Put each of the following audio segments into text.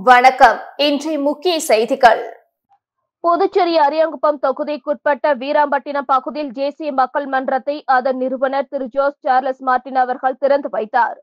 வணக்கம். இன்றைய முக்கிய செய்திகள். புதுச்சேரி அரியாங்குப்பம் தொகுதிக்குட்பட்ட வீராம்பட்டினம் பகுதியில் தேசிய மக்கள் மன்றத்தை அதன் நிறுவனர் திரு ஜோஸ் சார்லஸ் மார்டின் அவர்கள் திறந்து வைத்தார்.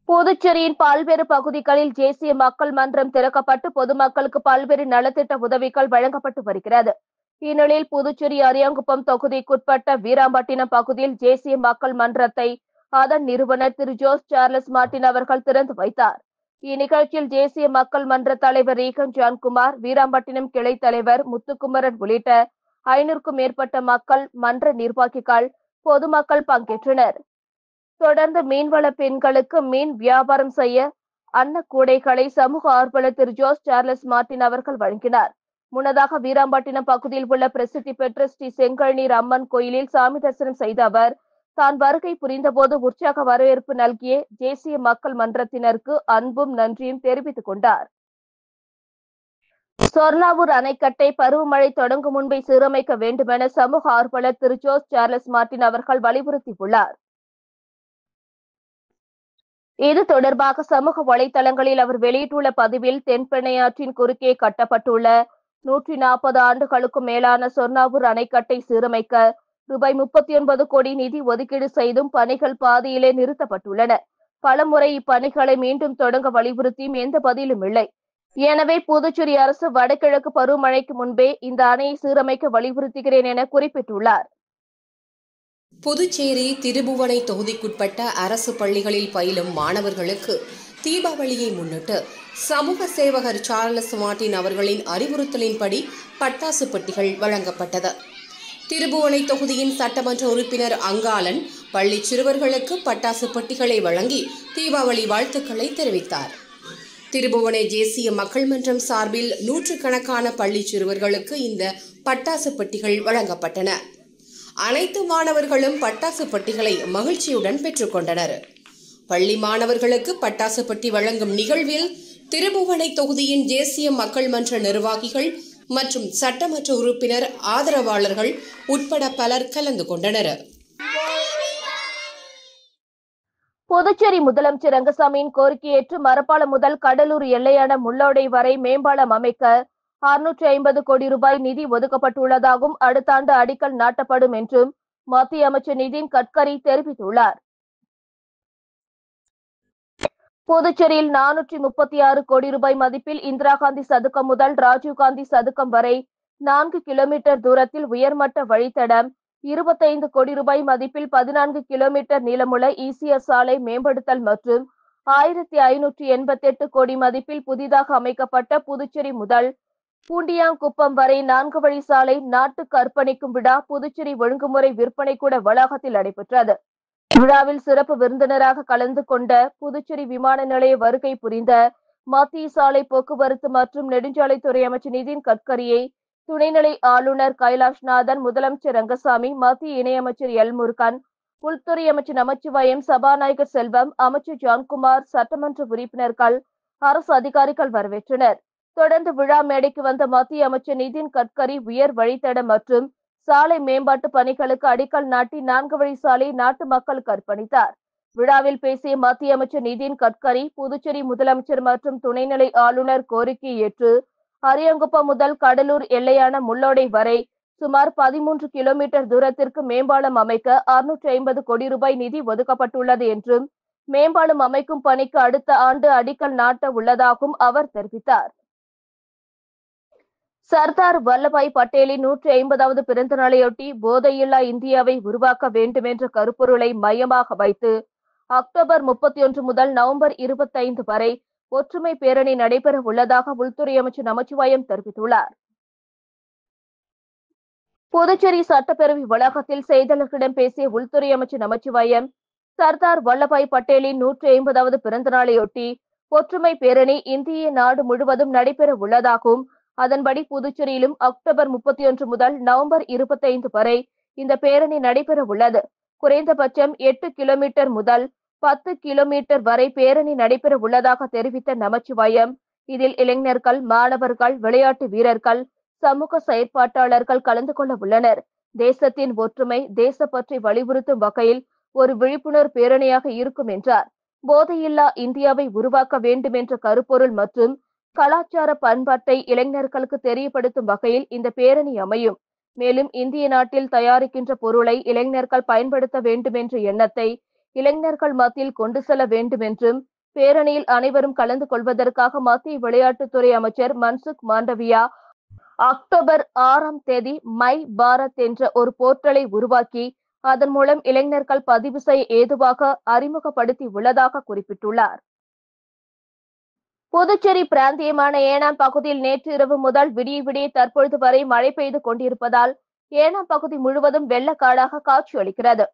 புதுச்சேரியின் பல்வேறு பகுதிகளில் தேசிய மக்கள் மன்றம் திறக்கப்பட்டு பொதுமக்களுக்கு பல்வேறு நலத்திட்ட உதவிகள் வழங்கப்பட்டு வருகிறது. இந்நிலையில் புதுச்சேரி அரியாங்குப்பம் தொகுதிக்குட்பட்ட வீராம்பட்டினம் பகுதியில் தேசிய மக்கள் மன்றத்தை அதன் நிறுவனர் திரு ஜோஸ் சார்லஸ் மார்டின் அவர்கள் திறந்து வைத்தார். இந்நிகழ்ச்சியில் தேசிய மக்கள் மன்ற தலைவர் ரீகன் ஜான்குமார், வீராம்பட்டினம் கிளை தலைவர் முத்துக்குமரன் உள்ளிட்ட 500க்கும் மேற்பட்ட மக்கள், மன்ற நிர்வாகிகள், பொதுமக்கள் பங்கேற்றனர். தொடர்ந்து மீன்வள பெண்களுக்கு மீன் வியாபாரம் செய்ய அன்னக்கூடைகளை சமூக ஆர்வலர் திரு ஜோஸ் சார்லஸ் மார்டின் அவர்கள் வழங்கினார். முன்னதாக வீராம்பட்டினம் பகுதியில் உள்ள பிரசித்தி பெற்ற ஸ்ரீ செங்கல்நீர் அம்மன் கோயிலில் சாமி தரிசனம் செய்த அவர் தான் வருகை புரிந்தபோது உற்சாக வரவேற்பு நல்கிய தேசிய மக்கள் மன்றத்தினருக்கு அன்பும் நன்றியும் தெரிவித்துக் கொண்டார். சொர்ணாவூர் அணைக்கட்டை பருவமழை தொடங்கும் முன்பே சீரமைக்க வேண்டுமென சமூக ஆர்வலர் திரு ஜோஸ் சார்லஸ் மார்டின் அவர்கள் வலியுறுத்தியுள்ளார். இது தொடர்பாக சமூக வலைதளங்களில் அவர் வெளியிட்டுள்ள பதிவில், தென்பெண்ணையாற்றின் குறுக்கே கட்டப்பட்டுள்ள 140 ஆண்டுகளுக்கும் மேலான சொர்ணாவூர் அணைக்கட்டை சீரமைக்க ரூபாய் 39 கோடி நிதி ஒதுக்கீடு செய்தும் பணிகள் பாதியிலே நிறுத்தப்பட்டுள்ளன. பலமுறை இப்பணிகளை மீண்டும் தொடங்க வலியுறுத்தியும் எந்த பதிலும் இல்லை. எனவே புதுச்சேரி அரசு வடகிழக்கு பருவமழைக்கு முன்பே இந்த அணையை சீரமைக்க வலியுறுத்துகிறேன் என குறிப்பிட்டுள்ளார். புதுச்சேரி திருபுவனை தொகுதிக்குட்பட்ட அரசு பள்ளிகளில் பயிலும் மாணவர்களுக்கு தீபாவளியை முன்னிட்டு சமூக சேவகர் சார்லஸ் மார்டின் அவர்களின் அறிவுறுத்தலின்படி பட்டாசு பெட்டிகள் வழங்கப்பட்டது. திருபுவனை தொகுதியின் சட்டமன்ற உறுப்பினர் அங்காளன் பள்ளி சிறுவர்களுக்கு பட்டாசு பெட்டிகளை வழங்கி தீபாவளி வாழ்த்துக்களை தெரிவித்தார். திருபுவனை தேசிய மக்கள் மன்றம் சார்பில் நூற்றுக்கணக்கான பள்ளி சிறுவர்களுக்கு இந்த பட்டாசு பெட்டிகள் வழங்கப்பட்டன. அனைத்து மாணவர்களும் பட்டாசு பெட்டிகளை மகிழ்ச்சியுடன் பெற்றுக்கொண்டனர். பள்ளி மாணவர்களுக்கு பட்டாசு பெட்டி வழங்கும் நிகழ்வில் திருபுவனை தொகுதியின் தேசிய மக்கள் மன்ற நிர்வாகிகள் மற்றும் சட்டமன்ற உறுப்பினர் ஆதரவாளர்கள் உட்பட பலர் கலந்து கொண்டனர். புதுச்சேரி முதலமைச்சர் ரங்கசாமியின் கோரிக்கையேற்று மரப்பாலம் முதல் கடலூர் எல்லையான முள்ளோடை வரை மேம்பாலம் அமைக்க 650 கோடி ரூபாய் நிதி ஒதுக்கப்பட்டுள்ளதாகவும் அடுத்த ஆண்டு அடிக்கல் நாட்டப்படும் என்றும் மத்திய அமைச்சர் நிதின் கட்கரி தெரிவித்துள்ளார். புதுச்சேரியில் 436 கோடி ரூபாய் மதிப்பில் இந்திரா காந்தி சதுக்கம் முதல் ராஜீவ்காந்தி சதுக்கம் வரை 4 கிலோமீட்டர் தூரத்தில் உயர்மட்ட வழித்தடம், 25 கோடி ரூபாய் மதிப்பில் 14 கிலோமீட்டர் நீளமுள்ள ஈசிஆர் சாலை மேம்படுத்தல் மற்றும் 1588 கோடி மதிப்பில் புதிதாக அமைக்கப்பட்ட புதுச்சேரி முதல் பூண்டியாங்குப்பம் வரை 4 வழி சாலை நாட்டுக்கு அர்ப்பணிக்கும் விழா புதுச்சேரி ஒழுங்குமுறை விற்பனை கூட வளாகத்தில் நடைபெற்றது. விழாவில் சிறப்பு விருந்தினராக கலந்து கொண்ட புதுச்சேரி விமான நிலைய வருகை புரிந்த மத்திய சாலை போக்குவரத்து மற்றும் நெடுஞ்சாலைத்துறை அமைச்சர் நிதின் கட்கரியை துணைநிலை ஆளுநர் கைலாஷ்நாதன், முதலமைச்சர் ரங்கசாமி, மத்திய இணையமைச்சர் எல் முருகன், உள்துறை அமைச்சர் நமச்சிவாயம், சபாநாயகர் செல்வம், அமைச்சர் ஜான்குமார், சட்டமன்ற உறுப்பினர்கள், அரசு அதிகாரிகள் வரவேற்றனர். தொடர்ந்து விழா மேடைக்கு வந்த மத்திய அமைச்சர் நிதின் கட்கரி உயர் வழித்தடம் மற்றும் சாலை மேம்பாட்டு பணிகளுக்கு அடிக்கல் நாட்டி 4 வழி சாலை நாட்டு மக்களுக்கு அர்ப்பணித்தார். விழாவில் பேசிய மத்திய அமைச்சர் நிதின் கட்கரி, புதுச்சேரி முதலமைச்சர் மற்றும் துணைநிலை ஆளுநர் கோரிக்கையை ஏற்று அரியாங்குப்பம் முதல் கடலூர் எல்லையான முள்ளோடை வரை சுமார் 13 கிலோமீட்டர் தூரத்திற்கு மேம்பாலம் அமைக்க 650 கோடி ரூபாய் நிதி ஒதுக்கப்பட்டுள்ளது என்றும் மேம்பாலம் அமைக்கும் பணிக்கு அடுத்த ஆண்டு அடிக்கல் நாட்ட உள்ளதாகவும் அவர் தெரிவித்தார். சர்தார் வல்லபாய் பட்டேலின் 150வது பிறந்த நாளையொட்டி போதையில்லா இந்தியாவை உருவாக்க வேண்டும் என்ற கருப்பொருளை மையமாக வைத்து அக்டோபர் 31 முதல் நவம்பர் 25 வரை ஒற்றுமை பேரணி நடைபெற உள்ளதாக உள்துறை அமைச்சர் நமச்சிவாயம் தெரிவித்துள்ளார். புதுச்சேரி சட்டப்பேரவை வளாகத்தில் செய்தியாளர்களிடம் பேசிய உள்துறை அமைச்சர் நமச்சிவாயம், சர்தார் வல்லபாய் பட்டேலின் 150வது பிறந்த நாளையொட்டி ஒற்றுமை பேரணி இந்திய நாடு முழுவதும் நடைபெற உள்ளதாகவும் அதன்படி புதுச்சேரியிலும் அக்டோபர் 31 முதல் நவம்பர் 25 வரை இந்த பேரணி நடைபெற உள்ளது. குறைந்தபட்சம் 8 கிலோமீட்டர் முதல் 10 கிலோமீட்டர் வரை பேரணி நடைபெற உள்ளதாக தெரிவித்த நமச்சிவாயம், இதில் இளைஞர்கள், மாணவர்கள், விளையாட்டு வீரர்கள், சமூக செயற்பாட்டாளர்கள் கலந்து கொள்ள உள்ளனர். தேசத்தின் ஒற்றுமை, தேசப்பற்றை வலியுறுத்தும் வகையில் ஒரு விழிப்புணர்வு பேரணியாக இருக்கும் என்றார். போதையில்லா இந்தியாவை உருவாக்க வேண்டும் என்ற கருப்பொருள் மற்றும் கலாச்சார பண்பாட்டை இளைஞர்களுக்கு தெரியப்படுத்தும் வகையில் இந்த பேரணி அமையும். மேலும் இந்திய நாட்டில் தயாரிக்கின்ற பொருளை இளைஞர்கள் பயன்படுத்த வேண்டும் என்ற எண்ணத்தை இளைஞர்கள் மத்தியில் கொண்டு செல்ல வேண்டும் என்றும், பேரணியில் அனைவரும் கலந்து கொள்வதற்காக மத்திய விளையாட்டுத்துறை அமைச்சர் மன்சுக் மாண்டவியா அக்டோபர் 6ஆம் தேதி மை பாரத் என்ற ஒரு போர்ட்டலை உருவாக்கி அதன் மூலம் இளைஞர்கள் பதிவு செய்ய ஏதுவாக அறிமுகப்படுத்தி உள்ளதாக குறிப்பிட்டுள்ளார். புதுச்சேரி பிராந்தியமான ஏனாம் பகுதியில் நேற்று இரவு முதல் விடிய விடிய தற்பொழுது வரை மழை பெய்து கொண்டிருப்பதால் ஏனாம் பகுதி முழுவதும் வெள்ளக்காடாக காட்சியளிக்கிறது.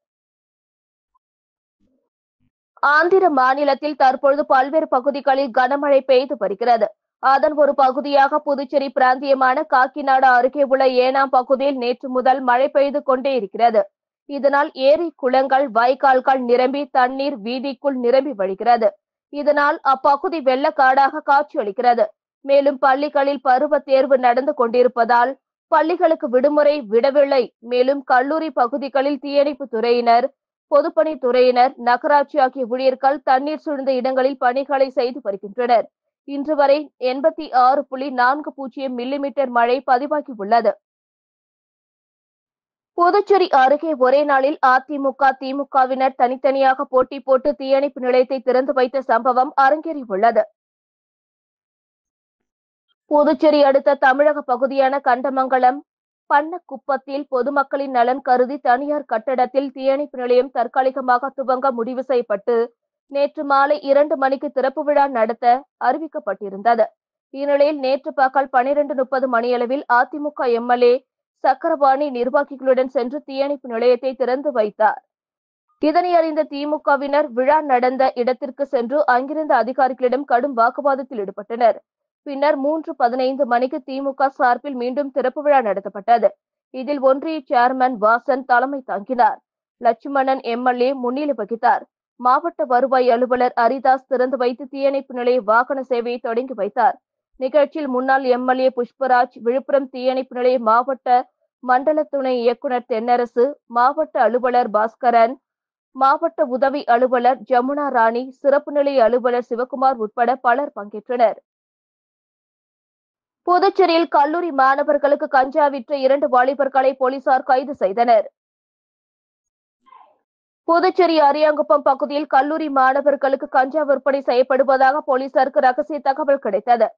ஆந்திர மாநிலத்தில் தற்பொழுது பல்வேறு பகுதிகளில் கனமழை பெய்து வருகிறது. அதன் ஒரு பகுதியாக புதுச்சேரி பிராந்தியமான காக்கிநாடா அருகே உள்ள ஏனாம் பகுதியில் நேற்று முதல் மழை பெய்து கொண்டே இருக்கிறது. இதனால் ஏரி, குளங்கள், வாய்க்கால்கள் நிரம்பி தண்ணீர் வீதிக்குள் நிரம்பி வழிகிறது. இதனால் அப்பகுதி வெள்ளக்காடாக காட்சியளிக்கிறது. மேலும் பள்ளிகளில் பருவ தேர்வு நடந்து கொண்டிருப்பதால் பள்ளிகளுக்கு விடுமுறை விடவில்லை. மேலும் கல்லூரி பகுதிகளில் தீயணைப்பு துறையினர், பொதுப்பணித்துறையினர், நகராட்சி ஆகிய ஊழியர்கள் தண்ணீர் சூழ்ந்த இடங்களில் பணிகளை செய்து வருகின்றனர். இன்று வரை 86.40 மில்லிமீட்டர் மழை பதிவாகியுள்ளது. புதுச்சேரி அருகே ஒரே நாளில் அதிமுக, திமுகவினர் தனித்தனியாக போட்டி போட்டு தீயணைப்பு நிலையத்தை திறந்து வைத்த சம்பவம் அரங்கேறியுள்ளது. புதுச்சேரி அடுத்த தமிழக பகுதியான கண்டமங்கலம் பண்ணக்குப்பத்தில் பொதுமக்களின் நலன் கருதி தனியார் கட்டடத்தில் தீயணைப்பு நிலையம் தற்காலிகமாக துவங்க முடிவு செய்யப்பட்டு நேற்று மாலை 2 மணிக்கு திறப்பு விழா நடத்த அறிவிக்கப்பட்டிருந்தது. இந்நிலையில் நேற்று பகல் 12:30 மணியளவில் அதிமுக எம்எல்ஏ சக்கரபாணி நிர்வாகிகளுடன் சென்று தீயணைப்பு நிலையத்தை திறந்து வைத்தார். இதனை அறிந்த திமுகவினர் விழா நடந்த இடத்திற்கு சென்று அங்கிருந்த அதிகாரிகளிடம் கடும் வாக்குவாதத்தில் ஈடுபட்டனர். பின்னர் 3:15 மணிக்கு திமுக சார்பில் மீண்டும் திறப்பு விழா நடத்தப்பட்டது. இதில் ஒன்றிய சேர்மன் வாசன் தலைமை தாங்கினார். லட்சுமணன் எம்எல்ஏ முன்னிலை வகித்தார். மாவட்ட வருவாய் அலுவலர் ஹரிதாஸ் திறந்து வைத்து தீயணைப்பு நிலைய வாகன சேவையை தொடங்கி வைத்தார். நிகழ்ச்சியில் முன்னாள் எம்எல்ஏ புஷ்பராஜ், விழுப்புரம் தீயணைப்பு நிலைய மாவட்ட மண்டல துணை இயக்குநர் தென்னரசு, மாவட்ட அலுவலர் பாஸ்கரன், மாவட்ட உதவி அலுவலர் ஜமுனா ராணி, சிறப்பு நிலைய அலுவலர் சிவகுமார் உட்பட பலர் பங்கேற்றனர். புதுச்சேரியில் கல்லூரி மாணவர்களுக்கு கஞ்சா விற்ற 2 வாலிபர்களை போலீசார் கைது செய்தனர். புதுச்சேரி அரியாங்குப்பம் பகுதியில் கல்லூரி மாணவர்களுக்கு கஞ்சா விற்பனை செய்யப்படுவதாக போலீசாருக்கு ரகசிய தகவல் கிடைத்தது.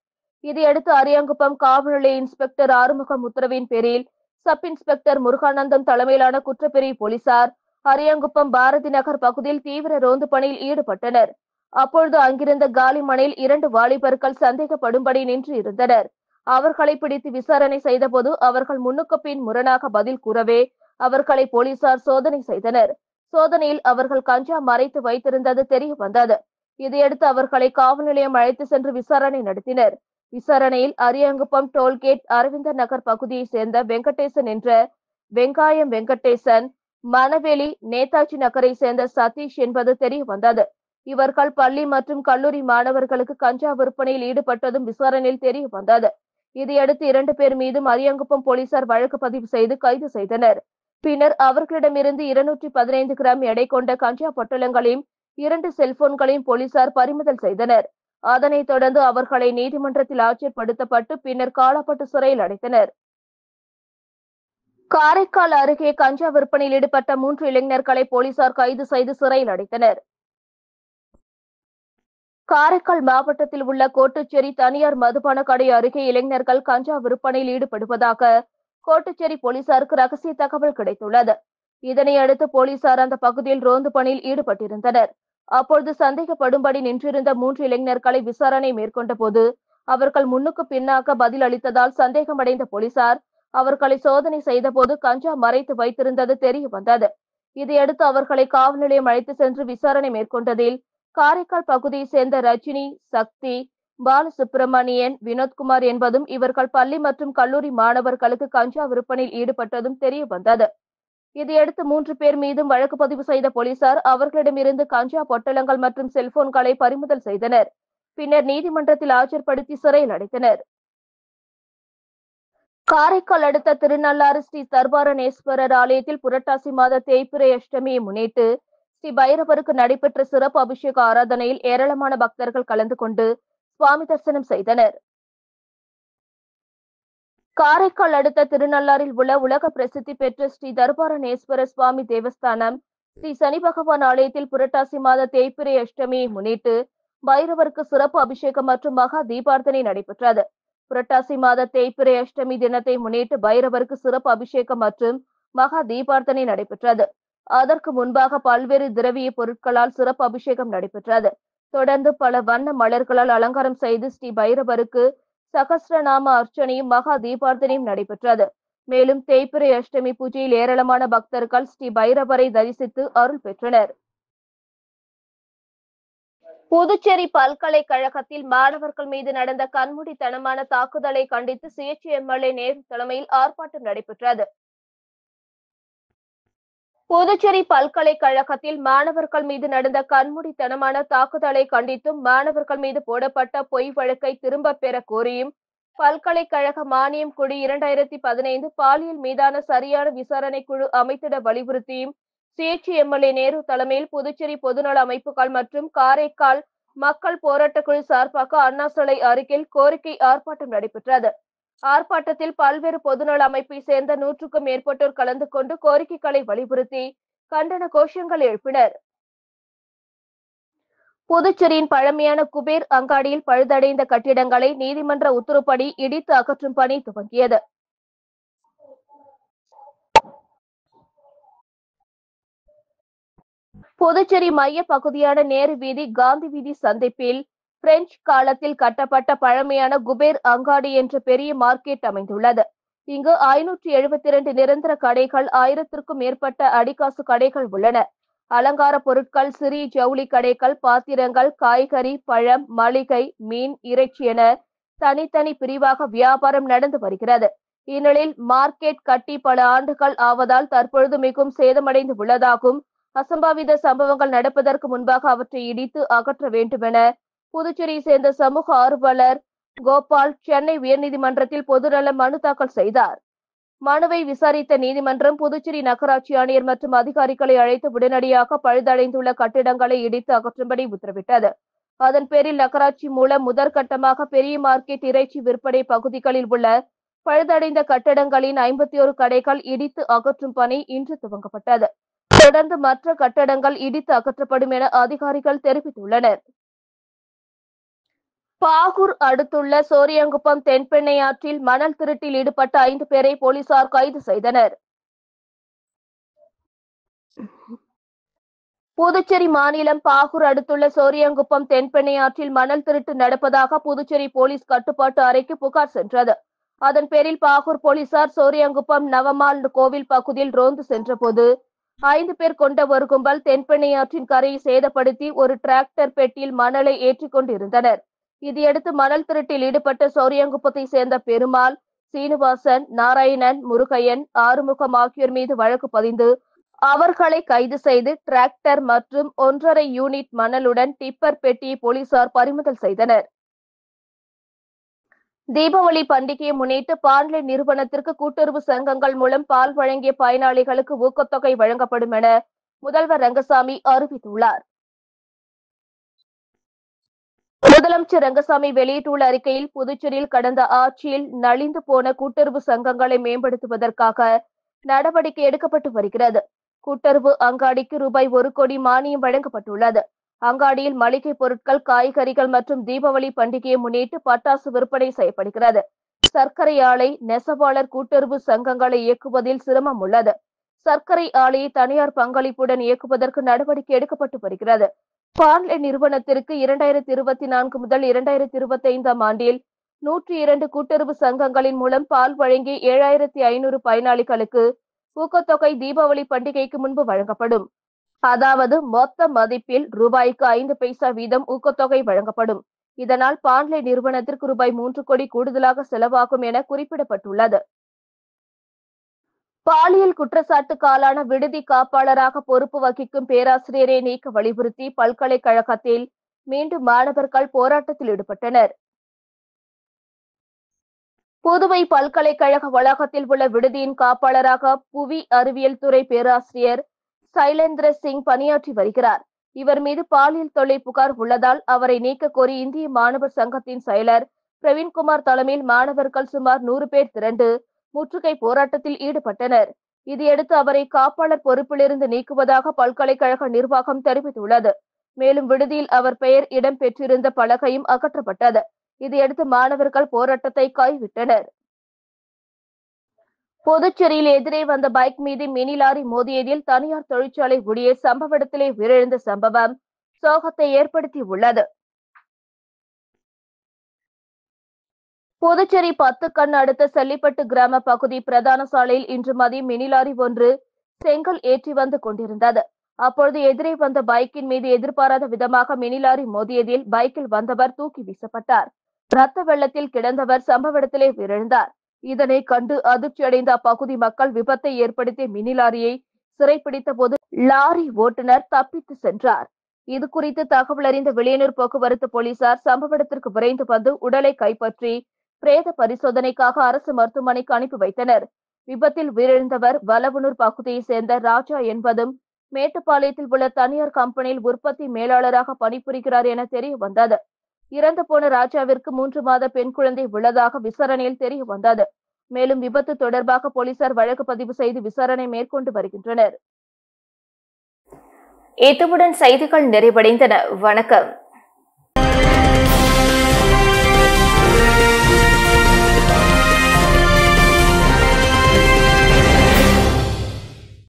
இதையடுத்து அரியாங்குப்பம் காவல் நிலைய இன்ஸ்பெக்டர் ஆறுமுகம் உத்தரவின் பேரில் சப் இன்ஸ்பெக்டர் முருகானந்தம் தலைமையிலான குற்றப்பிரிவு போலீசார் அரியாங்குப்பம் பாரதி நகர் பகுதியில் தீவிர ரோந்து பணியில் ஈடுபட்டனர். அப்பொழுது அங்கிருந்த காலி மனையில் 2 வாலிபர்கள் சந்தேகப்படும்படி நின்று இருந்தனர். அவர்களை பிடித்து விசாரணை செய்தபோது அவர்கள் முன்னுக்கு பின் முரணாக பதில் கூறவே அவர்களை போலீசார் சோதனை செய்தனர். சோதனையில் அவர்கள் கஞ்சா மறைத்து வைத்திருந்தது தெரிய வந்தது. இதையடுத்து அவர்களை காவல் நிலையம் அழைத்து சென்று விசாரணை நடத்தினர். விசாரணையில் அரியாங்குப்பம் டோல்கேட் அரவிந்தர் நகர் பகுதியைச் சேர்ந்த வெங்கடேசன் என்ற வெங்காயம் வெங்கடேசன், மணவெளி நேதாஜி நகரை சேர்ந்த சதீஷ் என்பது தெரிய வந்தது. இவர்கள் பள்ளி மற்றும் கல்லூரி மாணவர்களுக்கு கஞ்சா விற்பனையில் ஈடுபட்டதும் விசாரணையில் தெரிய வந்தது. இதையடுத்து 2 பேர் மீதும் அரியாங்குப்பம் போலீசார் வழக்கு பதிவு செய்து கைது செய்தனர். பின்னர் அவர்களிடமிருந்து 215 கிராம் எடை கொண்ட கஞ்சா பொட்டலங்களையும் 2 செல்போன்களையும் போலீசார் பறிமுதல் செய்தனர். அதனைத் தொடர்ந்து அவர்களை நீதிமன்றத்தில் ஆஜர்படுத்தப்பட்டு பின்னர் காலாப்பட்டு சிறையில் அடைத்தனர். காரைக்கால் அருகே கஞ்சா விற்பனையில் ஈடுபட்ட 3 இளைஞர்களை போலீசார் கைது செய்து சிறையில் அடைத்தனர். காரைக்கால் மாவட்டத்தில் உள்ள கோட்டுச்சேரி தனியார் மதுபான கடை அருகே இளைஞர்கள் கஞ்சா விற்பனையில் ஈடுபடுவதாக கோட்டுச்சேரி போலீசாருக்கு ரகசிய தகவல் கிடைத்துள்ளது. இதனையடுத்து போலீசார் அந்த பகுதியில் ரோந்து பணியில் ஈடுபட்டிருந்தனர். அப்பொழுது சந்தேகப்படும்படி நின்றிருந்த 3 இளைஞர்களை விசாரணை மேற்கொண்ட போது அவர்கள் முன்னுக்கு பின்னாக பதில் அளித்ததால் சந்தேகமடைந்த போலீசார் அவர்களை சோதனை செய்தபோது கஞ்சா மறைத்து வைத்திருந்தது தெரிய வந்தது. இதையடுத்து அவர்களை காவல் நிலையம் அழைத்து சென்று விசாரணை மேற்கொண்டதில் காரைக்கால் பகுதியை சேர்ந்த ரஜினி, சக்தி, பாலசுப்பிரமணியன், வினோத்குமார் என்பதும் இவர்கள் பள்ளி மற்றும் கல்லூரி மாணவர்களுக்கு கஞ்சா விற்பனையில் ஈடுபட்டதும் தெரிய வந்தது. இதையடுத்து 3 பேர் மீதும் வழக்கு பதிவு செய்த போலீசார் அவர்களிடமிருந்து கஞ்சா பொட்டலங்கள் மற்றும் செல்போன்களை பறிமுதல் செய்தனர். பின்னர் நீதிமன்றத்தில் ஆஜர்படுத்தி சிறையில் அடைத்தனர். காரைக்கால் அடுத்த திருநள்ளாறு ஸ்ரீ தர்பாரணேஸ்வரர் ஆலயத்தில் புரட்டாசி மாத தேய்பிறை அஷ்டமியை முன்னிட்டு ஸ்ரீ பைரவருக்கு நடைபெற்ற சிறப்பு அபிஷேக ஆராதனையில் ஏராளமான பக்தர்கள் கலந்து கொண்டு சுவாமி தரிசனம் செய்தனர். காரைக்கால் அடுத்த திருநள்ளாறில் உள்ள உலக பிரசித்தி பெற்ற ஸ்ரீ தர்பாரணேஸ்வர சுவாமி தேவஸ்தானம் ஸ்ரீ சனி பகவான் ஆலயத்தில் புரட்டாசி மாத தேய்பிறை அஷ்டமியை முன்னிட்டு பைரவருக்கு சிறப்பு அபிஷேகம் மற்றும் மகா தீபார்த்தனை நடைபெற்றது. புரட்டாசி மாத தேய்பிறை அஷ்டமி தினத்தை முன்னிட்டு பைரவருக்கு சிறப்பு அபிஷேகம் மற்றும் மகா தீபார்த்தனை நடைபெற்றது. அதற்கு முன்பாக பல்வேறு திரவிய பொருட்களால் சிறப்பு அபிஷேகம் நடைபெற்றது. தொடர்ந்து பல வண்ண மலர்களால் அலங்காரம் செய்து ஸ்ரீ பைரவருக்கு சகஸ்ரநாம அர்ச்சனையும் மகா தீபார்த்தனையும் நடைபெற்றது. மேலும் தேய்பிறை அஷ்டமி பூஜையில் ஏராளமான பக்தர்கள் ஸ்ரீ பைரவரை தரிசித்து அருள் பெற்றனர். புதுச்சேரி பல்கலைக்கழகத்தில் மாணவர்கள் மீது நடந்த கண்மூடித்தனமான தாக்குதலை கண்டித்து சுயேட்சை எம்எல்ஏ நேரு தலைமையில் ஆர்ப்பாட்டம் நடைபெற்றது. புதுச்சேரி பல்கலைக்கழகத்தில் மாணவர்கள் மீது நடந்த கண்மூடித்தனமான தாக்குதலை கண்டித்தும் மாணவர்கள் மீது போடப்பட்ட பொய் வழக்கை திரும்பப் பெற கோரியும் பல்கலைக்கழக மானியம் குழு 2015 பாலியல் மீதான சரியான விசாரணை குழு அமைத்திட வலியுறுத்தியும் சுயேட்சை எம்எல்ஏ நேரு தலைமையில் புதுச்சேரி பொதுநல அமைப்புகள் மற்றும் காரைக்கால் மக்கள் போராட்டக் குழு சார்பாக அண்ணா சாலை அருகில் கோரிக்கை ஆர்ப்பாட்டம் நடைபெற்றது. ஆர்ப்பாட்டத்தில் பல்வேறு பொதுநல அமைப்பை சேர்ந்த 100க்கும் மேற்பட்டோர் கலந்து கொண்டு கோரிக்கைகளை வலியுறுத்தி கண்டன கோஷங்கள் எழுப்பினர். புதுச்சேரியின் பழமையான குபேர் அங்காடியில் பழுதடைந்த கட்டிடங்களை நீதிமன்ற உத்தரவுப்படி இடித்து அகற்றும் பணி துவங்கியது. புதுச்சேரி மைய பகுதியான நேரு வீதி, காந்தி வீதி சந்திப்பில் பிரெஞ்சு காலத்தில் கட்டப்பட்ட பழமையான குபேர் அங்காடி என்ற பெரிய மார்க்கெட் அமைந்துள்ளது. இங்கு 572 நிரந்தர கடைகள், 1000க்கும் மேற்பட்ட அடிகாசு கடைகள் உள்ளன. அலங்கார பொருட்கள், சிறிய ஜவுளி கடைகள், பாத்திரங்கள், காய்கறி, பழம், மளிகை, மீன், இறைச்சி என தனித்தனி பிரிவாக வியாபாரம் நடந்து வருகிறது. இந்நிலையில் மார்க்கெட் கட்டி பல ஆண்டுகள் ஆவதால் தற்பொழுது மிகவும் சேதமடைந்து உள்ளதாகவும் அசம்பாவித சம்பவங்கள் நடப்பதற்கு முன்பாக அவற்றை இடித்து அகற்ற வேண்டுமென புதுச்சேரியை சேர்ந்த சமூக ஆர்வலர் கோபால் சென்னை உயர்நீதிமன்றத்தில் பொதுநல மனு தாக்கல் செய்தார். மனுவை விசாரித்த நீதிமன்றம் புதுச்சேரி நகராட்சி ஆணையர் மற்றும் அதிகாரிகளை அழைத்து உடனடியாக பழுதடைந்துள்ள கட்டிடங்களை இடித்து அகற்றும்படி உத்தரவிட்டது. அதன் பேரில் நகராட்சி மூலம் முதற்கட்டமாக பெரிய மார்க்கெட், இறைச்சி விற்பனை பகுதிகளில் உள்ள பழுதடைந்த கட்டடங்களின் 51 கடைகள் இடித்து அகற்றும் பணி இன்று துவங்கப்பட்டது. தொடர்ந்து மற்ற கட்டடங்கள் இடித்து அகற்றப்படும் என அதிகாரிகள் தெரிவித்துள்ளனர். பாகூர் அடுத்துள்ள சோரியாங்குப்பம் தென்பெண்ணை ஆற்றில் மணல் திருட்டில் ஈடுபட்ட 5 பேரை போலீசார் கைது செய்தனர். புதுச்சேரி மாநிலம் பாகூர் அடுத்துள்ள சோரியாங்குப்பம் தென்பெண்ணை ஆற்றில் மணல் திருட்டு நடப்பதாக புதுச்சேரி போலீஸ் கட்டுப்பாட்டு அறைக்கு புகார் சென்றது. அதன் பேரில் பாகூர் போலீசார் சோரியாங்குப்பம் நவமால் கோவில் பகுதியில் ரோந்து சென்றபோது 5 பேர் கொண்ட ஒரு கும்பல் தென்பெண்ணை ஆற்றின் கரையை சேதப்படுத்தி ஒரு டிராக்டர் பெட்டியில் மணலை ஏற்றிக் கொண்டிருந்தனர். இதையடுத்து மணல் திருட்டில் ஈடுபட்ட சோரியாங்குப்பத்தை சேர்ந்த பெருமாள், சீனிவாசன், நாராயணன், முருகையன், ஆறுமுகம் ஆகியோர் மீது வழக்கு பதிந்து அவர்களை கைது செய்து டிராக்டர் மற்றும் 1.5 யூனிட் மணலுடன் டிப்பர் பெட்டியை போலீசார் பறிமுதல் செய்தனர். தீபாவளி பண்டிகையை முன்னிட்டு பாண்லே நிறுவனத்திற்கு கூட்டுறவு சங்கங்கள் மூலம் பால் வழங்கிய பயனாளிகளுக்கு ஊக்கத்தொகை வழங்கப்படும் என முதல்வர் ரங்கசாமி அறிவித்துள்ளார். முதலமைச்சர் ரங்கசாமி வெளியிட்டுள்ள அறிக்கையில், புதுச்சேரியில் கடந்த ஆட்சியில் நலிந்து போன கூட்டுறவு சங்கங்களை மேம்படுத்துவதற்காக நடவடிக்கை எடுக்கப்பட்டு வருகிறது. கூட்டுறவு அங்காடிக்கு ரூபாய் 1 கோடி மானியம் வழங்கப்பட்டுள்ளது. அங்காடியில் மளிகை பொருட்கள், காய்கறிகள் மற்றும் தீபாவளி பண்டிகையை முன்னிட்டு பட்டாசு விற்பனை செய்யப்படுகிறது. சர்க்கரை ஆலை நெசவாளர் கூட்டுறவு சங்கங்களை இயக்குவதில் சிரமம் உள்ளது. சர்க்கரை ஆலையை தனியார் பங்களிப்புடன் இயக்குவதற்கு நடவடிக்கை எடுக்கப்பட்டு வருகிறது. பாண்லே நிறுவனத்திற்கு 2024 முதல் 2025 ஆண்டில் 102 கூட்டுறவு சங்கங்களின் மூலம் பால் வழங்கி 7500 பயனாளிகளுக்கு ஊக்கத்தொகை தீபாவளி பண்டிகைக்கு முன்பு வழங்கப்படும். அதாவது மொத்த மதிப்பில் ரூபாய்க்கு 5 பைசா வீதம் ஊக்கத்தொகை வழங்கப்படும். இதனால் பாண்லே நிறுவனத்திற்கு ரூபாய் 3 கோடி கூடுதலாக செலவாகும் என குறிப்பிடப்பட்டுள்ளது. பாலியல் குற்றச்சாட்டுக்காலான விடுதி காப்பாளராக பொறுப்பு வகிக்கும் பேராசிரியரை நீக்க வலியுறுத்தி பல்கலைக்கழகத்தில் மீண்டும் மாணவர்கள் போராட்டத்தில் ஈடுபட்டனர். புதுவை பல்கலைக்கழக வளாகத்தில் உள்ள விடுதியின் காப்பாளராக புவி அறிவியல் துறை பேராசிரியர் சைலேந்திர சிங் பணியாற்றி வருகிறார். இவர் மீது பாலியல் தொல்லை புகார் உள்ளதால் அவரை நீக்க கோரி இந்திய மாணவர் சங்கத்தின் செயலர் பிரவீன்குமார் தலைமையில் மாணவர்கள் சுமார் 100 பேர் திரண்டு முற்றுகை போராட்டத்தில் ஈடுபட்டனர். இதையடுத்து அவரை காப்பாளர் பொறுப்பிலிருந்து நீக்குவதாக பல்கலைக்கழக நிர்வாகம் தெரிவித்துள்ளது. மேலும் விடுதியில் அவர் பெயர் இடம் பெற்றிருந்த பலகையும் அகற்றப்பட்டது. இதையடுத்து மாணவர்கள் போராட்டத்தை கைவிட்டனர். புதுச்சேரியில் எதிரே வந்த பைக் மீது மினி லாரி மோதியதில் தனியார் தொழிற்சாலை ஊழியர் சம்பவ இடத்திலே உயிரிழந்த சம்பவம் சோகத்தை ஏற்படுத்தியுள்ளது. புதுச்சேரி 10 கண் அடுத்த செல்லிப்பட்டு கிராம பகுதி பிரதான சாலையில் இன்று மதியம் மினி லாரி ஒன்று செங்கல் ஏற்றி வந்து கொண்டிருந்தது. அப்பொழுது எதிரே வந்த பைக்கின் மீது எதிர்பாராத விதமாக மினி லாரி மோதியதில் பைக்கில் வந்தவர் தூக்கி வீசப்பட்டார். ரத்த வெள்ளத்தில் கிடந்தவர் சம்பவ இடத்திலே உயிரிழந்தார். இதனை கண்டு அதிர்ச்சியடைந்த அப்பகுதி மக்கள் விபத்தை ஏற்படுத்திய மினி லாரியை சிறைப்பிடித்த போது லாரி ஓட்டுநர் தப்பித்து சென்றார். இது குறித்து தகவல் அறிந்த வெளியனூர் போக்குவரத்து போலீசார் சம்பவ இடத்திற்கு விரைந்து வந்து உடலை கைப்பற்றி பிரேத பரிசோதனைக்காக அரசு மருத்துவமனைக்கு அனுப்பி வைத்தனர். விபத்தில் உயிரிழந்தவர் வலவனூர் பகுதியைச் சேர்ந்த ராஜா என்பதும் மேட்டுப்பாளையத்தில் உள்ள தனியார் கம்பெனியில் உற்பத்தி மேலாளராக பணிபுரிகிறார் என தெரிய வந்தது. இறந்து போன ராஜாவிற்கு 3 மாத பெண் குழந்தை உள்ளதாக விசாரணையில் தெரிய வந்தது. மேலும் விபத்து தொடர்பாக போலீசார் வழக்கு பதிவு செய்து விசாரணை மேற்கொண்டு வருகின்றனர். இத்துடன் செய்திகள் நிறைவடைந்தன. வணக்கம்.